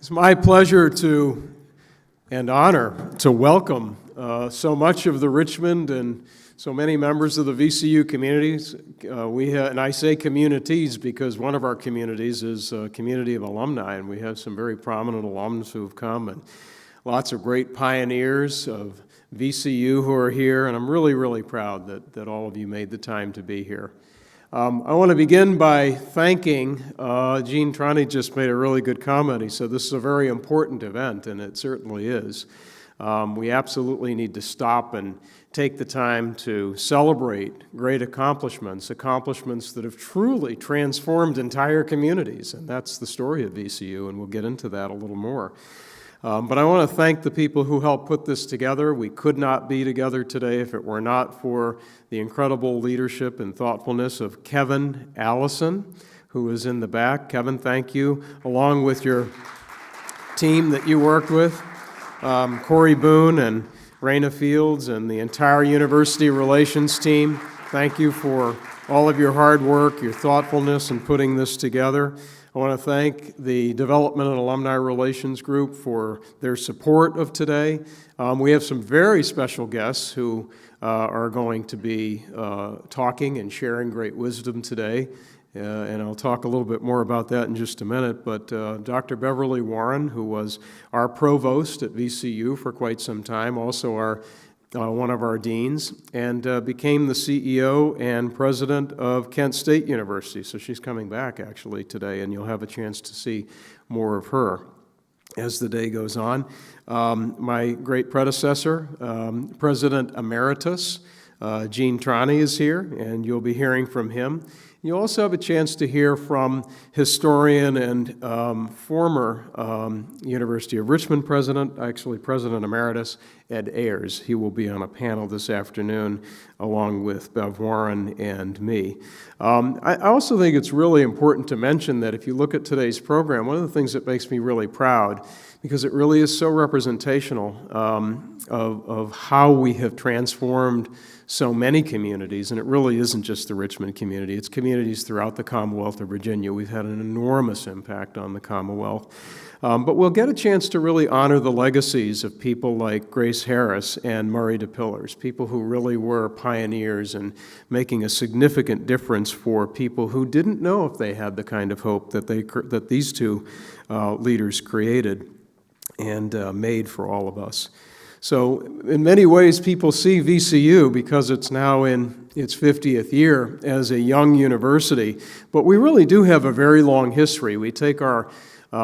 It's my pleasure and honor to welcome so much of the Richmond and so many members of the VCU communities. And I say communities because one of our communities is a community of alumni, and we have some very prominent alums who have come, and lots of great pioneers of VCU who are here, and I'm really, really proud that all of you made the time to be here. I want to begin by thanking, Gene Trani just made a really good comment. He said this is a very important event, and it certainly is. We absolutely need to stop and take the time to celebrate great accomplishments that have truly transformed entire communities, and that's the story of VCU, and we'll get into that a little more. But I want to thank the people who helped put this together. We could not be together today if it were not for the incredible leadership and thoughtfulness of Kevin Allison, who is in the back. Kevin, thank you, along with your team that you worked with, Corey Boone and Raina Fields and the entire university relations team. Thank you for all of your hard work, your thoughtfulness in putting this together. I want to thank the Development and Alumni Relations Group for their support of today. We have some very special guests who are going to be talking and sharing great wisdom today, and I'll talk a little bit more about that in just a minute. But Dr. Beverly Warren, who was our provost at VCU for quite some time, also one of our deans, and became the CEO and president of Kent State University. So she's coming back actually today, and you'll have a chance to see more of her as the day goes on. My great predecessor, President Emeritus, Gene Trani is here, and you'll be hearing from him. You'll also have a chance to hear from historian and former University of Richmond president, actually President Emeritus, Ed Ayers. He will be on a panel this afternoon along with Bev Warren and me. I also think it's really important to mention that if you look at today's program, one of the things that makes me really proud, because it really is so representational of how we have transformed so many communities, and it really isn't just the Richmond community, it's communities throughout the Commonwealth of Virginia. We've had an enormous impact on the Commonwealth. But we'll get a chance to really honor the legacies of people like Grace Harris and Murray DePillars, people who really were pioneers and making a significant difference for people who didn't know if they had the kind of hope that these two leaders created and made for all of us. So in many ways, people see VCU, because it's now in its 50th year, as a young university, but we really do have a very long history. We take our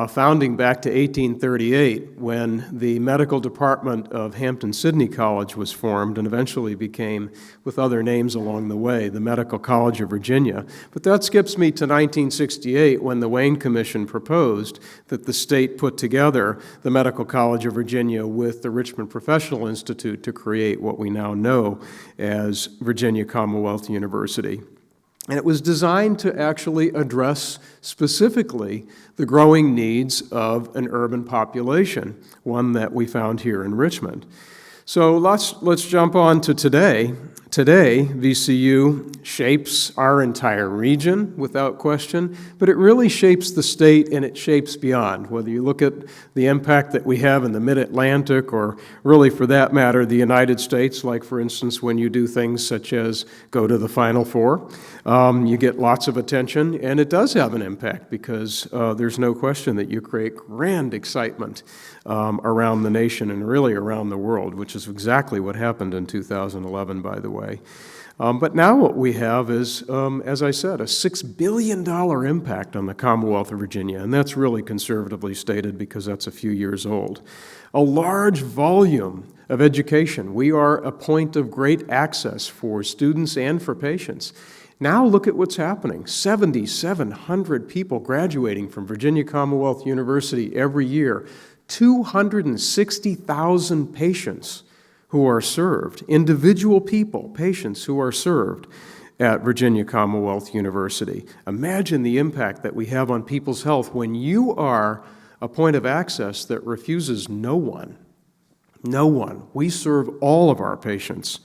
founding back to 1838, when the medical department of Hampton-Sydney College was formed and eventually became, with other names along the way, the Medical College of Virginia. But that skips me to 1968, when the Wayne Commission proposed that the state put together the Medical College of Virginia with the Richmond Professional Institute to create what we now know as Virginia Commonwealth University. And it was designed to actually address specifically the growing needs of an urban population, one that we found here in Richmond. So let's jump on to today. Today, VCU shapes our entire region, without question, but it really shapes the state and it shapes beyond. Whether you look at the impact that we have in the Mid-Atlantic, or really, for that matter, the United States, like, for instance, when you do things such as go to the Final Four, you get lots of attention, and it does have an impact, because there's no question that you create grand excitement around the nation and really around the world, which is exactly what happened in 2011, by the way. But now what we have is, as I said, a $6 billion impact on the Commonwealth of Virginia, and that's really conservatively stated because that's a few years old. A large volume of education. We are a point of great access for students and for patients. Now look at what's happening. 7,700 people graduating from Virginia Commonwealth University every year. 260,000 patients who are served, individual people, patients who are served at Virginia Commonwealth University. Imagine the impact that we have on people's health when you are a point of access that refuses no one. No one. We serve all of our patients.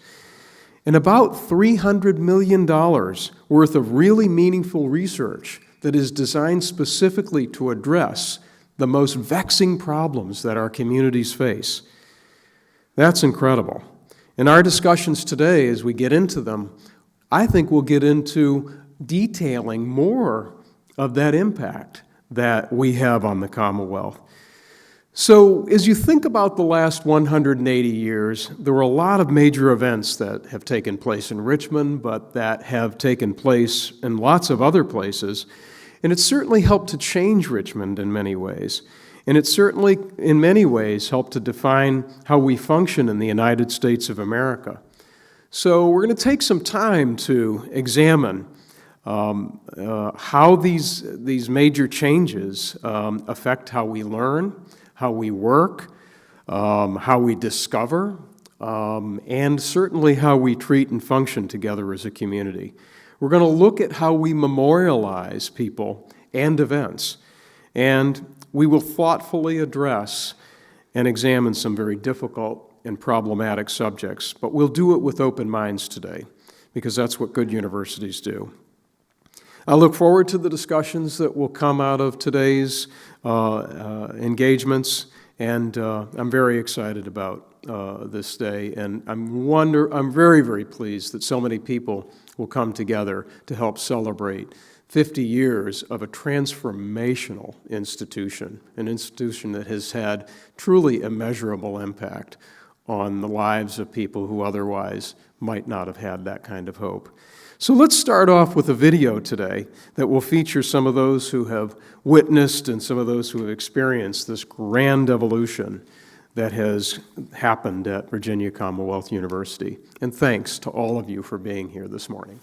And about $300 million worth of really meaningful research that is designed specifically to address the most vexing problems that our communities face. That's incredible. In our discussions today, as we get into them, I think we'll get into detailing more of that impact that we have on the Commonwealth. So as you think about the last 180 years, there were a lot of major events that have taken place in Richmond, but that have taken place in lots of other places. And it's certainly helped to change Richmond in many ways. And it certainly, in many ways, helped to define how we function in the United States of America. So we're going to take some time to examine how these major changes affect how we learn, how we work, how we discover, and certainly how we treat and function together as a community. We're going to look at how we memorialize people and events, and we will thoughtfully address and examine some very difficult and problematic subjects, but we'll do it with open minds today, because that's what good universities do. I look forward to the discussions that will come out of today's engagements, and I'm very excited about this day, and I'm very, very pleased that so many people will come together to help celebrate 50 years of a transformational institution, an institution that has had truly immeasurable impact on the lives of people who otherwise might not have had that kind of hope. So let's start off with a video today that will feature some of those who have witnessed and some of those who have experienced this grand evolution that has happened at Virginia Commonwealth University. And thanks to all of you for being here this morning.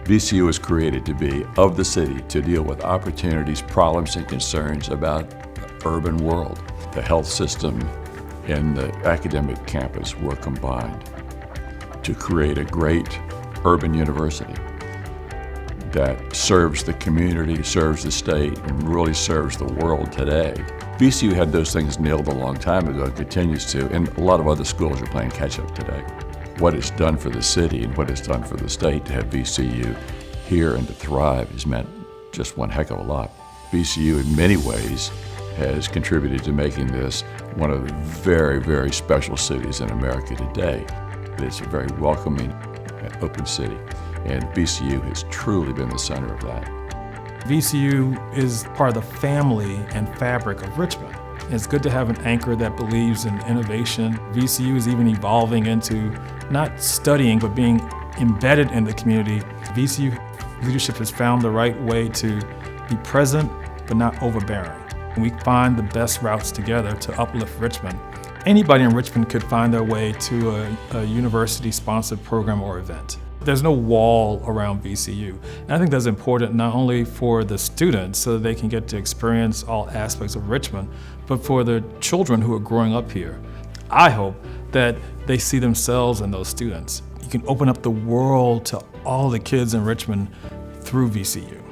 VCU was created to be of the city, to deal with opportunities, problems, and concerns about the urban world. The health system and the academic campus were combined to create a great urban university that serves the community, serves the state, and really serves the world today. VCU had those things nailed a long time ago and continues to, and a lot of other schools are playing catch up today. What it's done for the city and what it's done for the state to have VCU here and to thrive has meant just one heck of a lot. VCU in many ways has contributed to making this one of the very, very special cities in America today. It's a very welcoming and open city, and VCU has truly been the center of that. VCU is part of the family and fabric of Richmond. It's good to have an anchor that believes in innovation. VCU is even evolving into not studying, but being embedded in the community. VCU leadership has found the right way to be present, but not overbearing. We find the best routes together to uplift Richmond. Anybody in Richmond could find their way to a university-sponsored program or event. There's no wall around VCU. And I think that's important not only for the students so that they can get to experience all aspects of Richmond, but for the children who are growing up here. I hope that they see themselves in those students. You can open up the world to all the kids in Richmond through VCU.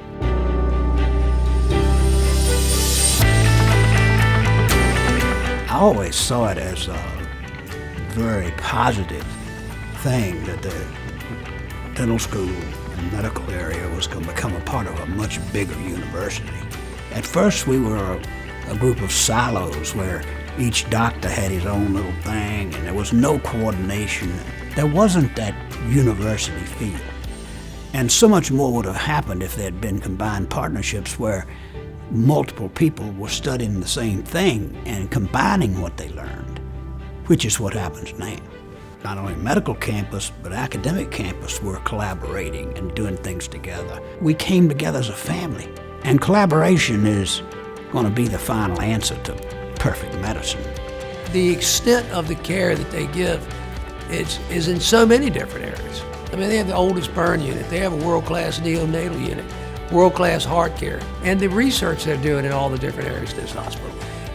I always saw it as a very positive thing that the dental school and medical area was going to become a part of a much bigger university. At first we were a group of silos where each doctor had his own little thing and there was no coordination. There wasn't that university feel. And so much more would have happened if there had been combined partnerships where multiple people were studying the same thing and combining what they learned, which is what happens now. Not only medical campus, but academic campus were collaborating and doing things together. We came together as a family, and collaboration is going to be the final answer to perfect medicine. The extent of the care that they give is in so many different areas. I mean, they have the oldest burn unit, they have a world-class neonatal unit, world-class heart care, and the research they're doing in all the different areas of this hospital.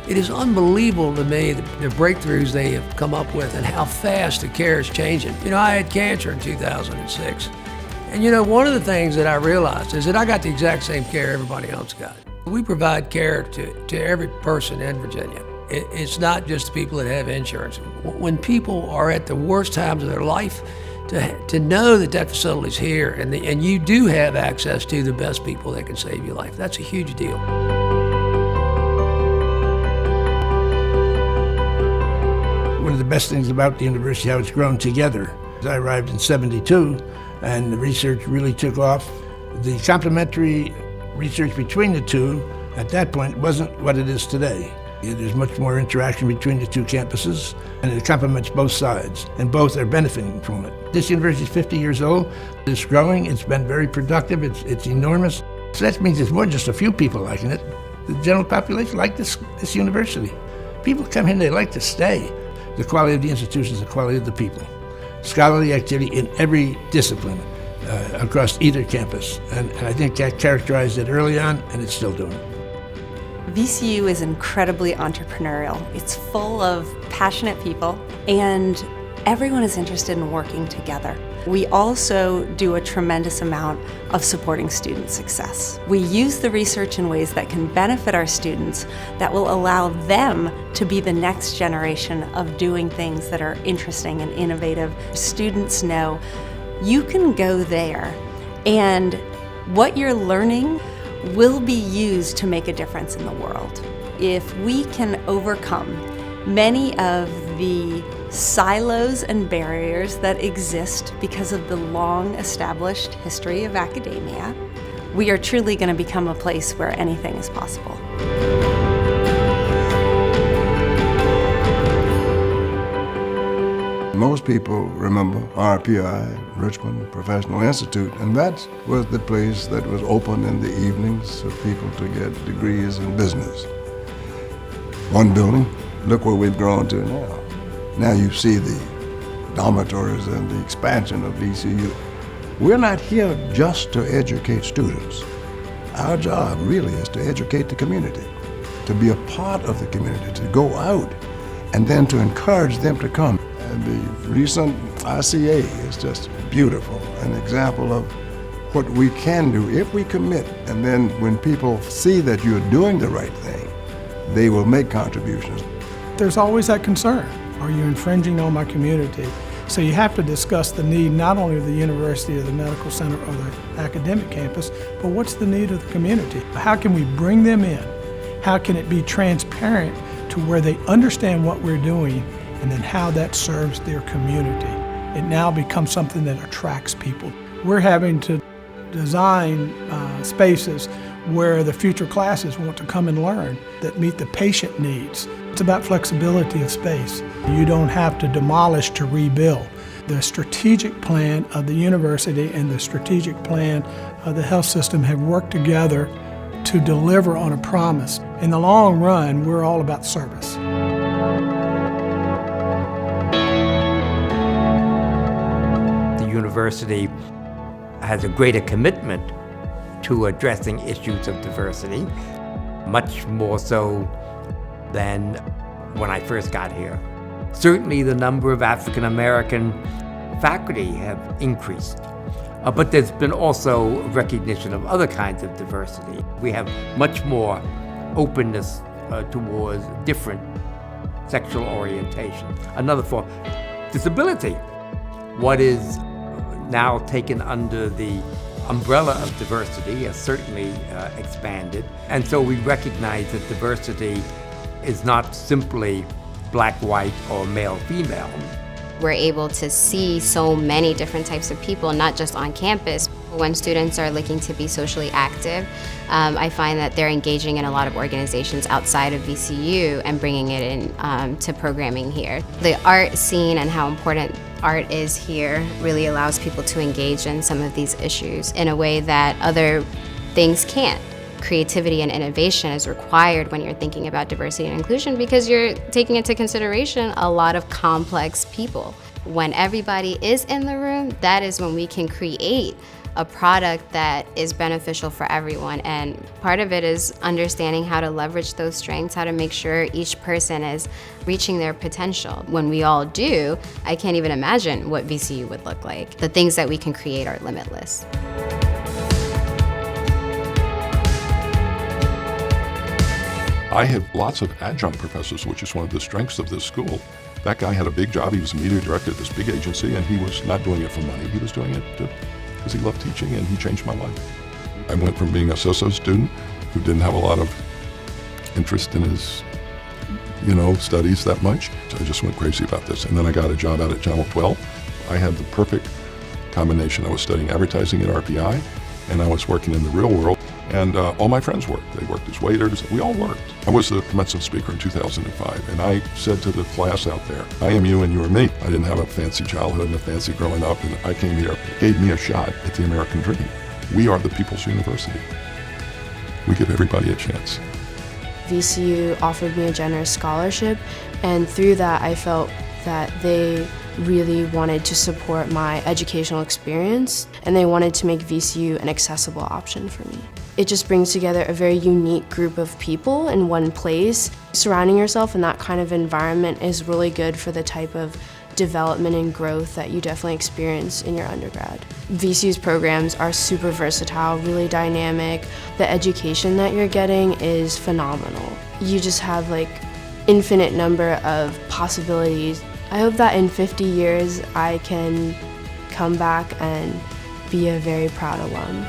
It is unbelievable to me the breakthroughs they have come up with and how fast the care is changing. You know, I had cancer in 2006, And you know, one of the things that I realized is that I got the exact same care everybody else got. We provide care to every person in Virginia. It's not just the people that have insurance. When people are at the worst times of their life, to know that that facility's here and you do have access to the best people that can save your life, that's a huge deal. One of the best things about the university, how it's grown together. I arrived in '72, and the research really took off. The complementary research between the two at that point wasn't what it is today. There's much more interaction between the two campuses, and it complements both sides, and both are benefiting from it. This university is 50 years old. It's growing. It's been very productive. It's enormous. So that means there's more than just a few people liking it. The general population like this university. People come here and they like to stay. The quality of the institution is the quality of the people. Scholarly activity in every discipline across either campus. And I think that characterized it early on, and it's still doing it. VCU is incredibly entrepreneurial. It's full of passionate people, and everyone is interested in working together. We also do a tremendous amount of supporting student success. We use the research in ways that can benefit our students, that will allow them to be the next generation of doing things that are interesting and innovative. Students know you can go there, and what you're learning will be used to make a difference in the world. If we can overcome many of the silos and barriers that exist because of the long established history of academia, we are truly going to become a place where anything is possible. Most people remember RPI, Richmond Professional Institute, and that was the place that was open in the evenings for people to get degrees in business. One building, look where we've grown to now. Now you see the dormitories and the expansion of VCU. We're not here just to educate students. Our job really is to educate the community, to be a part of the community, to go out, and then to encourage them to come. And the recent ICA is just beautiful, an example of what we can do if we commit. And then when people see that you're doing the right thing, they will make contributions. There's always that concern. Are you infringing on my community? So you have to discuss the need not only of the university or the medical center or the academic campus, but what's the need of the community? How can we bring them in? How can it be transparent to where they understand what we're doing, and then how that serves their community? It now becomes something that attracts people. We're having to design spaces where the future classes want to come and learn that meet the patient needs. It's about flexibility of space. You don't have to demolish to rebuild. The strategic plan of the university and the strategic plan of the health system have worked together to deliver on a promise. In the long run, we're all about service. University has a greater commitment to addressing issues of diversity, much more so than when I first got here. Certainly the number of African American faculty have increased, but there's been also recognition of other kinds of diversity. We have much more openness towards different sexual orientation. Another for disability. What is now taken under the umbrella of diversity has certainly expanded. And so we recognize that diversity is not simply black, white, or male, female. We're able to see so many different types of people, not just on campus. When students are looking to be socially active, I find that they're engaging in a lot of organizations outside of VCU and bringing it in to programming here. The art scene and how important art is here really allows people to engage in some of these issues in a way that other things can't. Creativity and innovation is required when you're thinking about diversity and inclusion because you're taking into consideration a lot of complex people. When everybody is in the room, that is when we can create a product that is beneficial for everyone. And part of it is understanding how to leverage those strengths, how to make sure each person is reaching their potential. When we all do, I can't even imagine what VCU would look like. The things that we can create are limitless. I have lots of adjunct professors, which is one of the strengths of this school. That guy had a big job. He was a media director at this big agency, and he was not doing it for money. He was doing it because he loved teaching, and he changed my life. I went from being a so-so student who didn't have a lot of interest in his, studies that much. So I just went crazy about this. And then I got a job out at Channel 12. I had the perfect combination. I was studying advertising at RPI, and I was working in the real world. And all my friends worked. They worked as waiters. We all worked. I was the commencement speaker in 2005, and I said to the class out there, I am you and you are me. I didn't have a fancy childhood and a fancy growing up, and I came here, gave me a shot at the American dream. We are the People's University. We give everybody a chance. VCU offered me a generous scholarship, and through that I felt that they really wanted to support my educational experience, and they wanted to make VCU an accessible option for me. It just brings together a very unique group of people in one place. Surrounding yourself in that kind of environment is really good for the type of development and growth that you definitely experience in your undergrad. VCU's programs are super versatile, really dynamic. The education that you're getting is phenomenal. You just have infinite number of possibilities. I hope that in 50 years I can come back and be a very proud alum.